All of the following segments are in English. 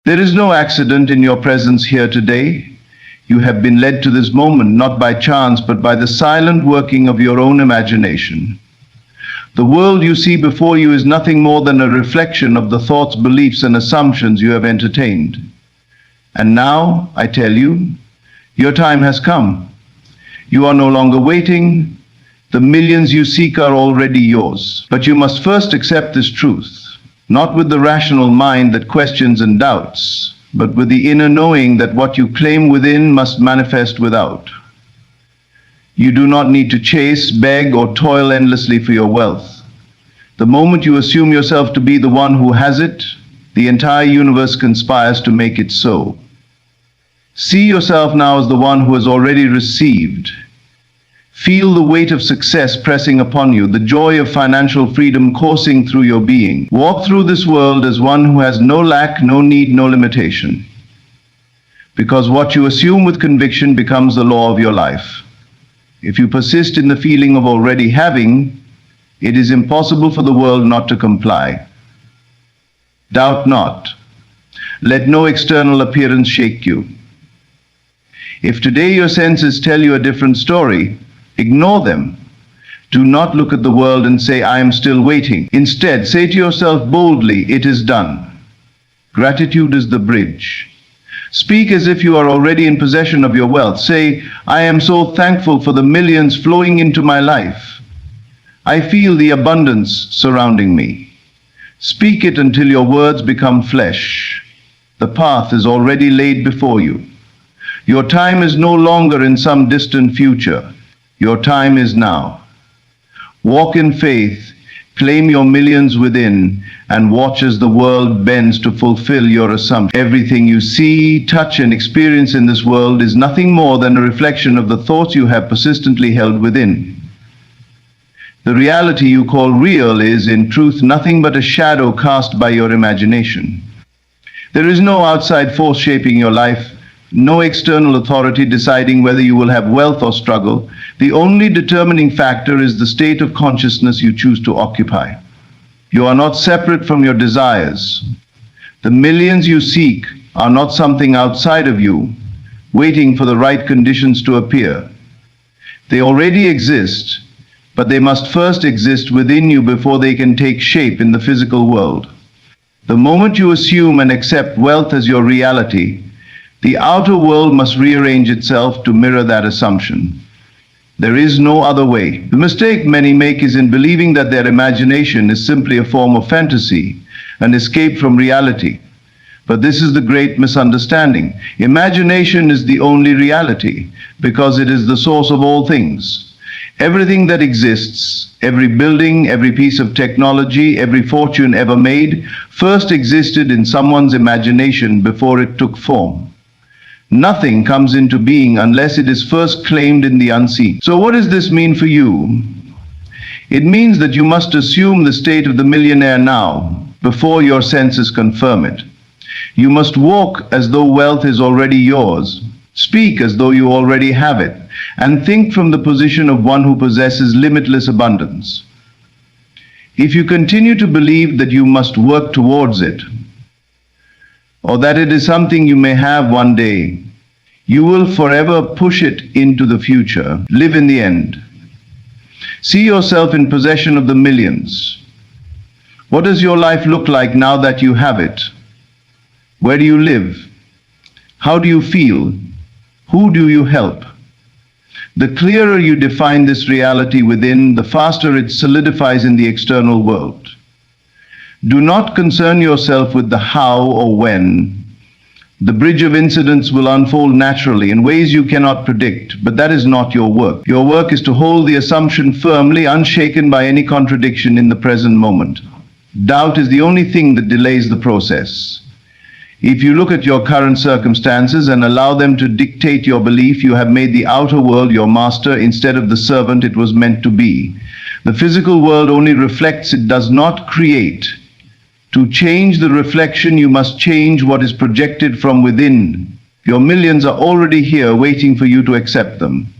There is no accident in your presence here today. You have been led to this moment not by chance but by the silent working of your own imagination. The world you see before you is nothing more than a reflection of the thoughts, beliefs, and assumptions you have entertained. And now, I tell you, your time has come. You are no longer waiting. The millions you seek are already yours. But you must first accept this truth, not with the rational mind that questions and doubts, but with the inner knowing that what you claim within must manifest without. You do not need to chase, beg, or toil endlessly for your wealth. The moment you assume yourself to be the one who has it, the entire universe conspires to make it so. See yourself now as the one who has already received. Feel the weight of success pressing upon you, the joy of financial freedom coursing through your being. Walk through this world as one who has no lack, no need, no limitation. Because what you assume with conviction becomes the law of your life. If you persist in the feeling of already having, it is impossible for the world not to comply. Doubt not. Let no external appearance shake you. If today your senses tell you a different story, ignore them. Do not look at the world and say, I am still waiting. Instead, say to yourself boldly, it is done. Gratitude is the bridge. Speak as if you are already in possession of your wealth. Say, I am so thankful for the millions flowing into my life. I feel the abundance surrounding me. Speak it until your words become flesh. The path is already laid before you. Your time is no longer in some distant future. Your time is now. Walk in faith, claim your millions within, and watch as the world bends to fulfill your assumption. Everything you see, touch, and experience in this world is nothing more than a reflection of the thoughts you have persistently held within. The reality you call real is, in truth, nothing but a shadow cast by your imagination. There is no outside force shaping your life, no external authority deciding whether you will have wealth or struggle. The only determining factor is the state of consciousness you choose to occupy. You are not separate from your desires. The millions you seek are not something outside of you, waiting for the right conditions to appear. They already exist, but they must first exist within you before they can take shape in the physical world. The moment you assume and accept wealth as your reality, the outer world must rearrange itself to mirror that assumption. There is no other way. The mistake many make is in believing that their imagination is simply a form of fantasy, an escape from reality. But this is the great misunderstanding. Imagination is the only reality, because it is the source of all things. Everything that exists, every building, every piece of technology, every fortune ever made, first existed in someone's imagination before it took form. Nothing comes into being unless it is first claimed in the unseen. So what does this mean for you? It means that you must assume the state of the millionaire now, before your senses confirm it. You must walk as though wealth is already yours, speak as though you already have it, and think from the position of one who possesses limitless abundance. If you continue to believe that you must work towards it, or that it is something you may have one day, you will forever push it into the future. Live in the end. See yourself in possession of the millions. What does your life look like now that you have it? Where do you live? How do you feel? Who do you help? The clearer you define this reality within, the faster it solidifies in the external world. Do not concern yourself with the how or when. The bridge of incidents will unfold naturally in ways you cannot predict, but that is not your work. Your work is to hold the assumption firmly, unshaken by any contradiction in the present moment. Doubt is the only thing that delays the process. If you look at your current circumstances and allow them to dictate your belief, you have made the outer world your master instead of the servant it was meant to be. The physical world only reflects, it does not create. To change the reflection, you must change what is projected from within. Your millions are already here waiting for you to accept them.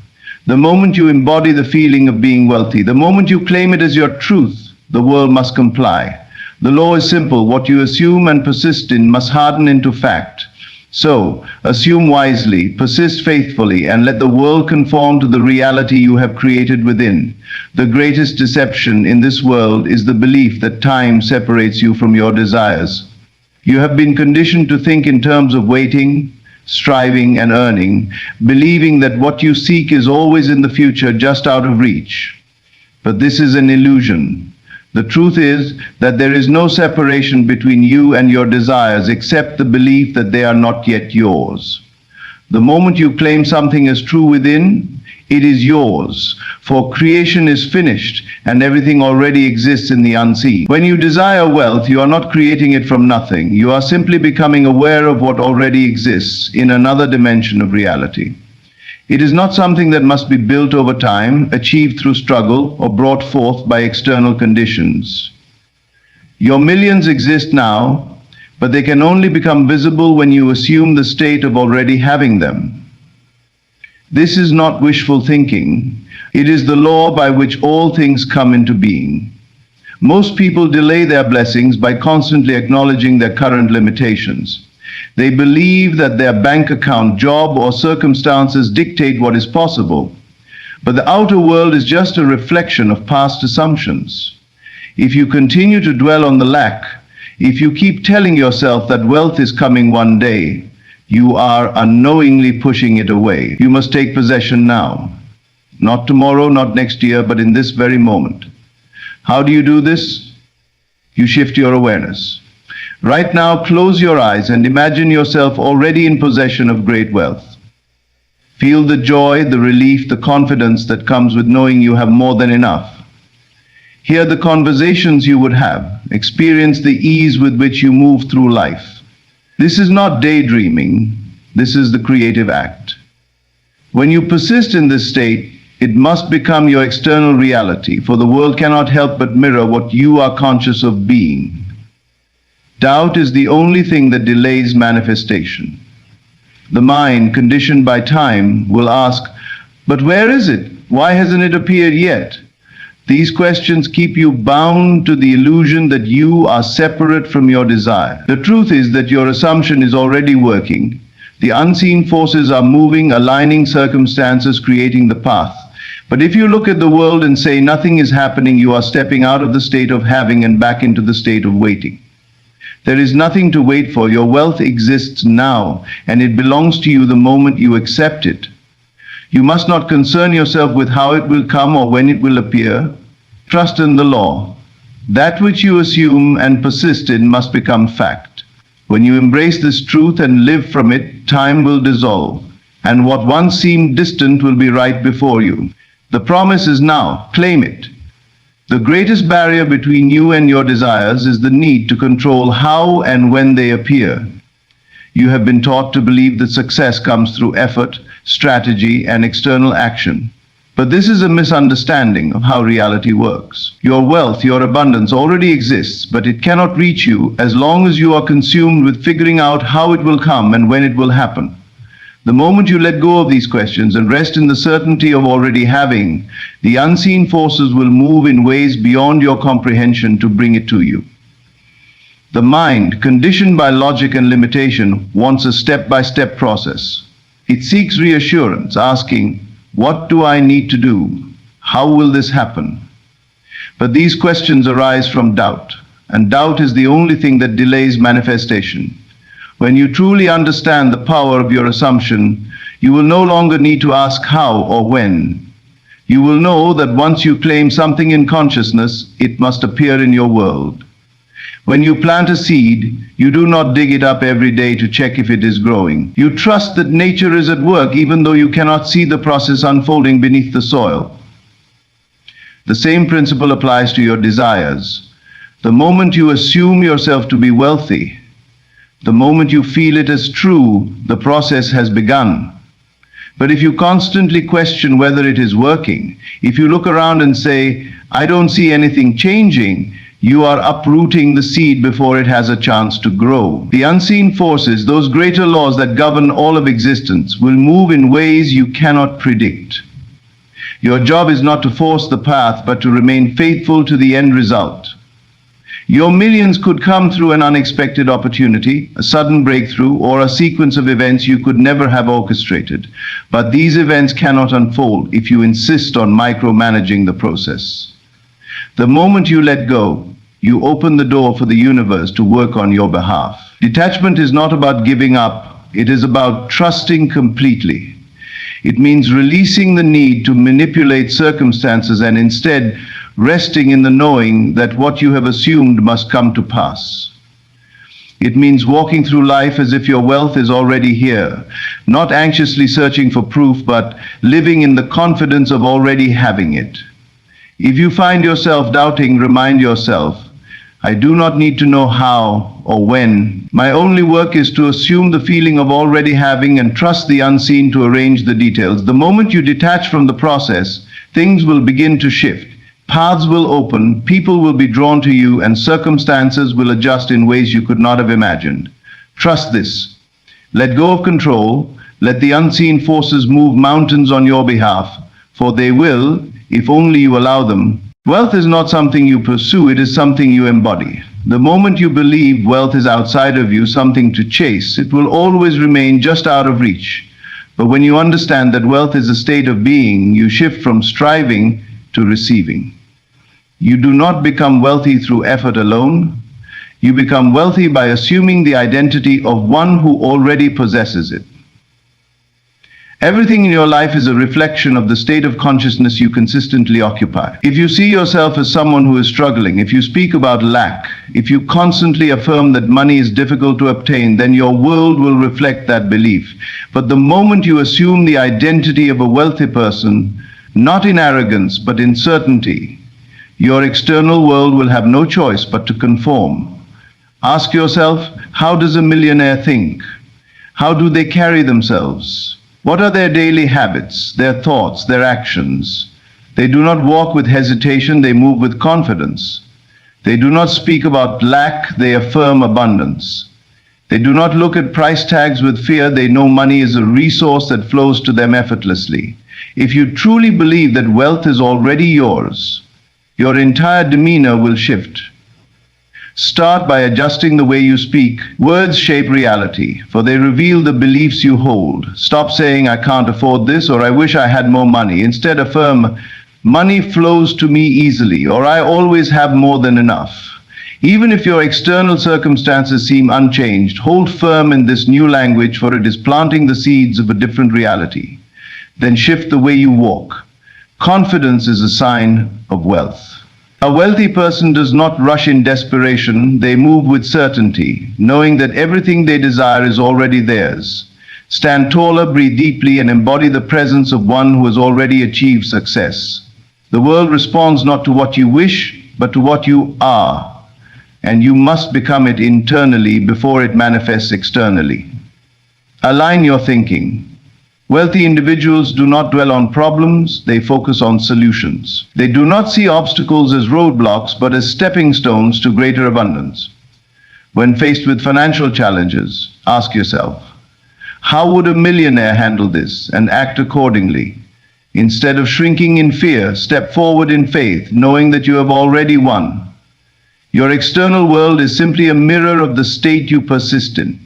The moment you embody the feeling of being wealthy, the moment you claim it as your truth, the world must comply. The law is simple. What you assume and persist in must harden into fact. So, assume wisely, persist faithfully, and let the world conform to the reality you have created within. The greatest deception in this world is the belief that time separates you from your desires. You have been conditioned to think in terms of waiting, striving, and earning, believing that what you seek is always in the future, just out of reach. But this is an illusion. The truth is that there is no separation between you and your desires except the belief that they are not yet yours. The moment you claim something as true within, it is yours, for creation is finished and everything already exists in the unseen. When you desire wealth, you are not creating it from nothing. You are simply becoming aware of what already exists in another dimension of reality. It is not something that must be built over time, achieved through struggle, or brought forth by external conditions. Your millions exist now, but they can only become visible when you assume the state of already having them. This is not wishful thinking. It is the law by which all things come into being. Most people delay their blessings by constantly acknowledging their current limitations. They believe that their bank account, job, or circumstances dictate what is possible. But the outer world is just a reflection of past assumptions. If you continue to dwell on the lack, if you keep telling yourself that wealth is coming one day, you are unknowingly pushing it away. You must take possession now. Not tomorrow, not next year, but in this very moment. How do you do this? You shift your awareness. Right now, close your eyes and imagine yourself already in possession of great wealth. Feel the joy, the relief, the confidence that comes with knowing you have more than enough. Hear the conversations you would have. Experience the ease with which you move through life. This is not daydreaming. This is the creative act. When you persist in this state, it must become your external reality, for the world cannot help but mirror what you are conscious of being. Doubt is the only thing that delays manifestation. The mind, conditioned by time, will ask, "But where is it? Why hasn't it appeared yet?" These questions keep you bound to the illusion that you are separate from your desire. The truth is that your assumption is already working. The unseen forces are moving, aligning circumstances, creating the path. But if you look at the world and say nothing is happening, you are stepping out of the state of having and back into the state of waiting. There is nothing to wait for. Your wealth exists now, and it belongs to you the moment you accept it. You must not concern yourself with how it will come or when it will appear. Trust in the law. That which you assume and persist in must become fact. When you embrace this truth and live from it, time will dissolve, and what once seemed distant will be right before you. The promise is now. Claim it. The greatest barrier between you and your desires is the need to control how and when they appear. You have been taught to believe that success comes through effort, strategy, and external action. But this is a misunderstanding of how reality works. Your wealth, your abundance already exists, but it cannot reach you as long as you are consumed with figuring out how it will come and when it will happen. The moment you let go of these questions and rest in the certainty of already having, the unseen forces will move in ways beyond your comprehension to bring it to you. The mind, conditioned by logic and limitation, wants a step-by-step process. It seeks reassurance, asking, "What do I need to do? How will this happen?" But these questions arise from doubt, and doubt is the only thing that delays manifestation. When you truly understand the power of your assumption, you will no longer need to ask how or when. You will know that once you claim something in consciousness, it must appear in your world. When you plant a seed, you do not dig it up every day to check if it is growing. You trust that nature is at work even though you cannot see the process unfolding beneath the soil. The same principle applies to your desires. The moment you assume yourself to be wealthy, the moment you feel it as true, the process has begun. But if you constantly question whether it is working, if you look around and say, "I don't see anything changing," you are uprooting the seed before it has a chance to grow. The unseen forces, those greater laws that govern all of existence, will move in ways you cannot predict. Your job is not to force the path, but to remain faithful to the end result. Your millions could come through an unexpected opportunity, a sudden breakthrough, or a sequence of events you could never have orchestrated. But these events cannot unfold if you insist on micromanaging the process. The moment you let go, you open the door for the universe to work on your behalf. Detachment is not about giving up, it is about trusting completely. It means releasing the need to manipulate circumstances and instead resting in the knowing that what you have assumed must come to pass. It means walking through life as if your wealth is already here, not anxiously searching for proof, but living in the confidence of already having it. If you find yourself doubting, remind yourself, I do not need to know how or when. My only work is to assume the feeling of already having and trust the unseen to arrange the details. The moment you detach from the process, things will begin to shift. Paths will open, people will be drawn to you, and circumstances will adjust in ways you could not have imagined. Trust this. Let go of control. Let the unseen forces move mountains on your behalf, for they will, if only you allow them. Wealth is not something you pursue, it is something you embody. The moment you believe wealth is outside of you, something to chase, it will always remain just out of reach. But when you understand that wealth is a state of being, you shift from striving to receiving. You do not become wealthy through effort alone. You become wealthy by assuming the identity of one who already possesses it. Everything in your life is a reflection of the state of consciousness you consistently occupy. If you see yourself as someone who is struggling, if you speak about lack, if you constantly affirm that money is difficult to obtain, then your world will reflect that belief. But the moment you assume the identity of a wealthy person, not in arrogance, but in certainty, your external world will have no choice but to conform. Ask yourself, how does a millionaire think? How do they carry themselves? What are their daily habits, their thoughts, their actions? They do not walk with hesitation, they move with confidence. They do not speak about lack, they affirm abundance. They do not look at price tags with fear, they know money is a resource that flows to them effortlessly. If you truly believe that wealth is already yours, your entire demeanor will shift. Start by adjusting the way you speak. Words shape reality, for they reveal the beliefs you hold. Stop saying, I can't afford this, or I wish I had more money. Instead, affirm, money flows to me easily, or I always have more than enough. Even if your external circumstances seem unchanged, hold firm in this new language, for it is planting the seeds of a different reality. Then shift the way you walk. Confidence is a sign of wealth. A wealthy person does not rush in desperation, they move with certainty, knowing that everything they desire is already theirs. Stand taller, breathe deeply, and embody the presence of one who has already achieved success. The world responds not to what you wish, but to what you are, and you must become it internally before it manifests externally. Align your thinking. Wealthy individuals do not dwell on problems, they focus on solutions. They do not see obstacles as roadblocks, but as stepping stones to greater abundance. When faced with financial challenges, ask yourself, how would a millionaire handle this, and act accordingly? Instead of shrinking in fear, step forward in faith, knowing that you have already won. Your external world is simply a mirror of the state you persist in.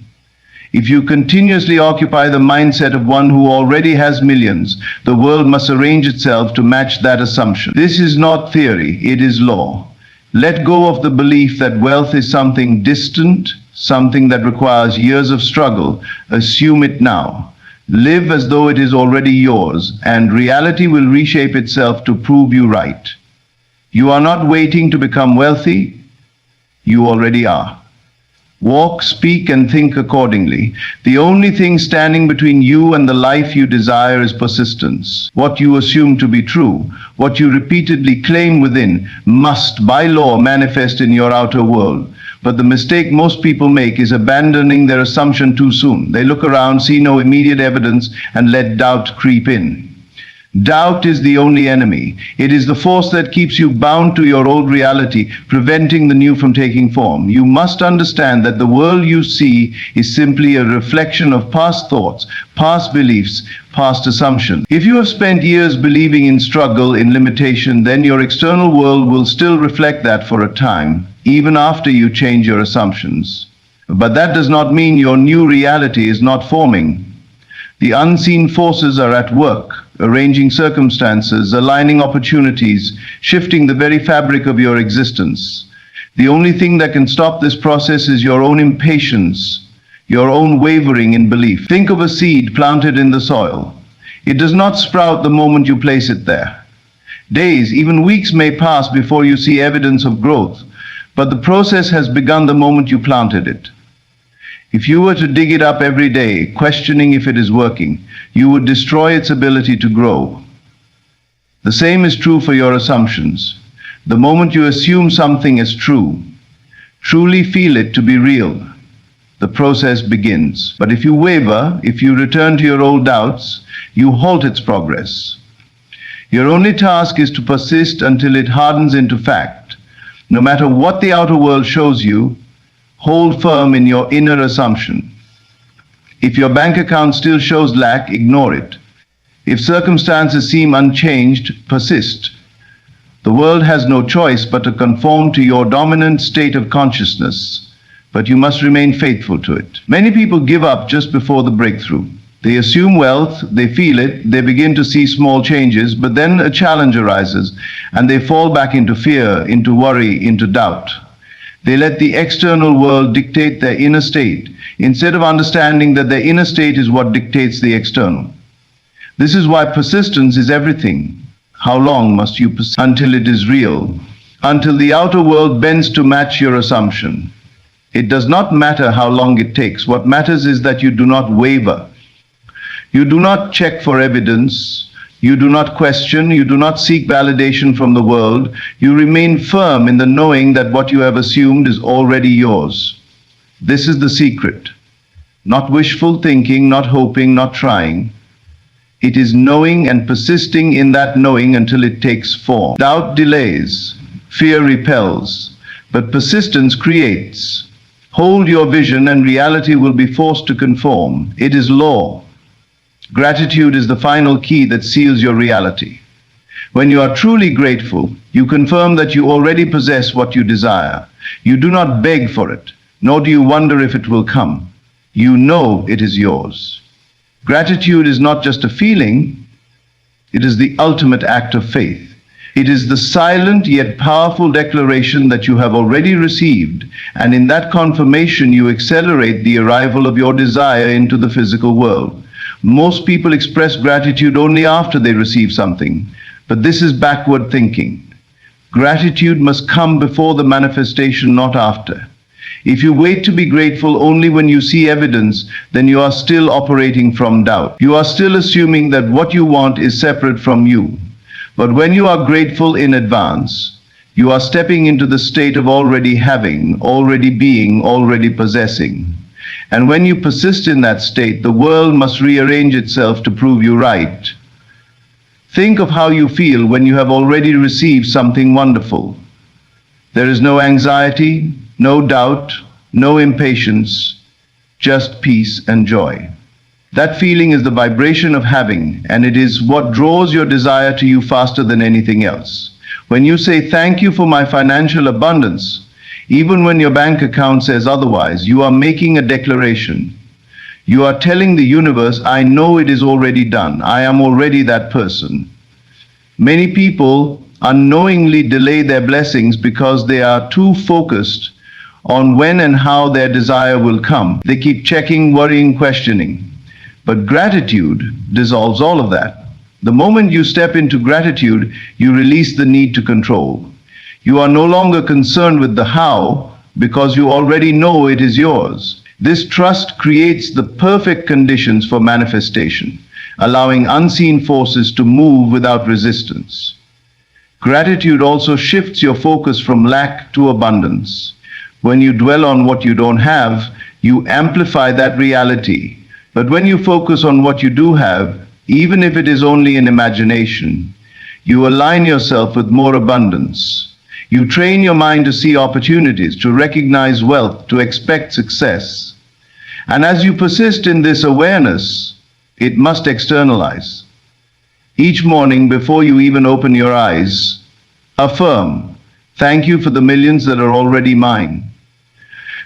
If you continuously occupy the mindset of one who already has millions, the world must arrange itself to match that assumption. This is not theory, it is law. Let go of the belief that wealth is something distant, something that requires years of struggle. Assume it now. Live as though it is already yours, and reality will reshape itself to prove you right. You are not waiting to become wealthy, you already are. Walk, speak, and think accordingly. The only thing standing between you and the life you desire is persistence. What you assume to be true, what you repeatedly claim within, must, by law, manifest in your outer world. But the mistake most people make is abandoning their assumption too soon. They look around, see no immediate evidence, and let doubt creep in. Doubt is the only enemy. It is the force that keeps you bound to your old reality, preventing the new from taking form. You must understand that the world you see is simply a reflection of past thoughts, past beliefs, past assumptions. If you have spent years believing in struggle, in limitation, then your external world will still reflect that for a time. even after you change your assumptions. But that does not mean your new reality is not forming. The unseen forces are at work, arranging circumstances, aligning opportunities, shifting the very fabric of your existence. The only thing that can stop this process is your own impatience, your own wavering in belief. Think of a seed planted in the soil. It does not sprout the moment you place it there. Days, even weeks may pass before you see evidence of growth, but the process has begun the moment you planted it. If you were to dig it up every day, questioning if it is working, you would destroy its ability to grow. The same is true for your assumptions. The moment you assume something is true, truly feel it to be real, the process begins. But if you waver, if you return to your old doubts, you halt its progress. Your only task is to persist until it hardens into fact. No matter what the outer world shows you, hold firm in your inner assumption. If your bank account still shows lack, ignore it. If circumstances seem unchanged, persist. The world has no choice but to conform to your dominant state of consciousness, but you must remain faithful to it. Many people give up just before the breakthrough. They assume wealth, they feel it, they begin to see small changes, but then a challenge arises, and they fall back into fear, into worry, into doubt. They let the external world dictate their inner state, instead of understanding that their inner state is what dictates the external. This is why persistence is everything. How long must you persist? Until it is real, until the outer world bends to match your assumption. It does not matter how long it takes. What matters is that you do not waver. You do not check for evidence. You do not question. You do not seek validation from the world. You remain firm in the knowing that what you have assumed is already yours. This is the secret. Not wishful thinking, not hoping, not trying. It is knowing and persisting in that knowing until it takes form. Doubt delays. Fear repels. But persistence creates. Hold your vision and reality will be forced to conform. It is law. Gratitude is the final key that seals your reality. When you are truly grateful, you confirm that you already possess what you desire. You do not beg for it, nor do you wonder if it will come. You know it is yours. Gratitude is not just a feeling, it is the ultimate act of faith. It is the silent yet powerful declaration that you have already received, and in that confirmation you accelerate the arrival of your desire into the physical world. Most people express gratitude only after they receive something, but this is backward thinking. Gratitude must come before the manifestation, not after. If you wait to be grateful only when you see evidence, then you are still operating from doubt. You are still assuming that what you want is separate from you. But when you are grateful in advance, you are stepping into the state of already having, already being, already possessing. And when you persist in that state, the world must rearrange itself to prove you right. Think of how you feel when you have already received something wonderful. There is no anxiety, no doubt, no impatience, just peace and joy. That feeling is the vibration of having, and it is what draws your desire to you faster than anything else. When you say, "Thank you for my financial abundance," even when your bank account says otherwise, you are making a declaration. You are telling the universe, "I know it is already done. I am already that person." Many people unknowingly delay their blessings because they are too focused on when and how their desire will come. They keep checking, worrying, questioning. But gratitude dissolves all of that. The moment you step into gratitude, you release the need to control. You are no longer concerned with the how because you already know it is yours. This trust creates the perfect conditions for manifestation, allowing unseen forces to move without resistance. Gratitude also shifts your focus from lack to abundance. When you dwell on what you don't have, you amplify that reality. But when you focus on what you do have, even if it is only in imagination, you align yourself with more abundance. You train your mind to see opportunities, to recognize wealth, to expect success. And as you persist in this awareness, it must externalize. Each morning before you even open your eyes, affirm, Thank you for the millions that are already mine.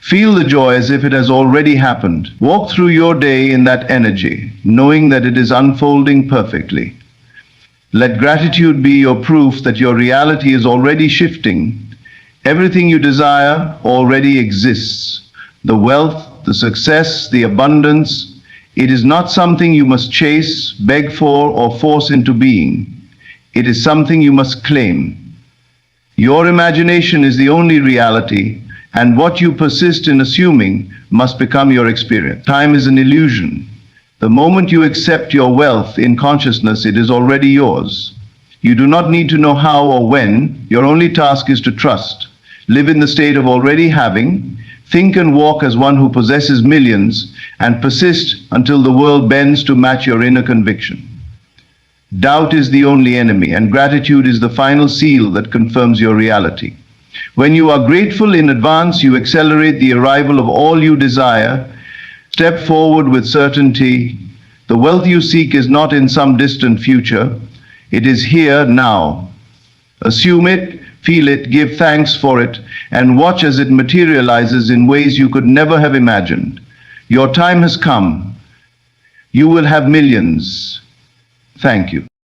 Feel the joy as if it has already happened. Walk through your day in that energy, knowing that it is unfolding perfectly. Let gratitude be your proof that your reality is already shifting. Everything you desire already exists. The wealth, the success, the abundance. It is not something you must chase, beg for, or force into being. It is something you must claim. Your imagination is the only reality, and what you persist in assuming must become your experience. Time is an illusion. The moment you accept your wealth in consciousness, it is already yours. You do not need to know how or when. Your only task is to trust. Live in the state of already having. Think and walk as one who possesses millions, and persist until the world bends to match your inner conviction. Doubt is the only enemy, and gratitude is the final seal that confirms your reality. When you are grateful in advance, you accelerate the arrival of all you desire. Step forward with certainty. The wealth you seek is not in some distant future. It is here now. Assume it, feel it, give thanks for it, and watch as it materializes in ways you could never have imagined. Your time has come. You will have millions. Thank you.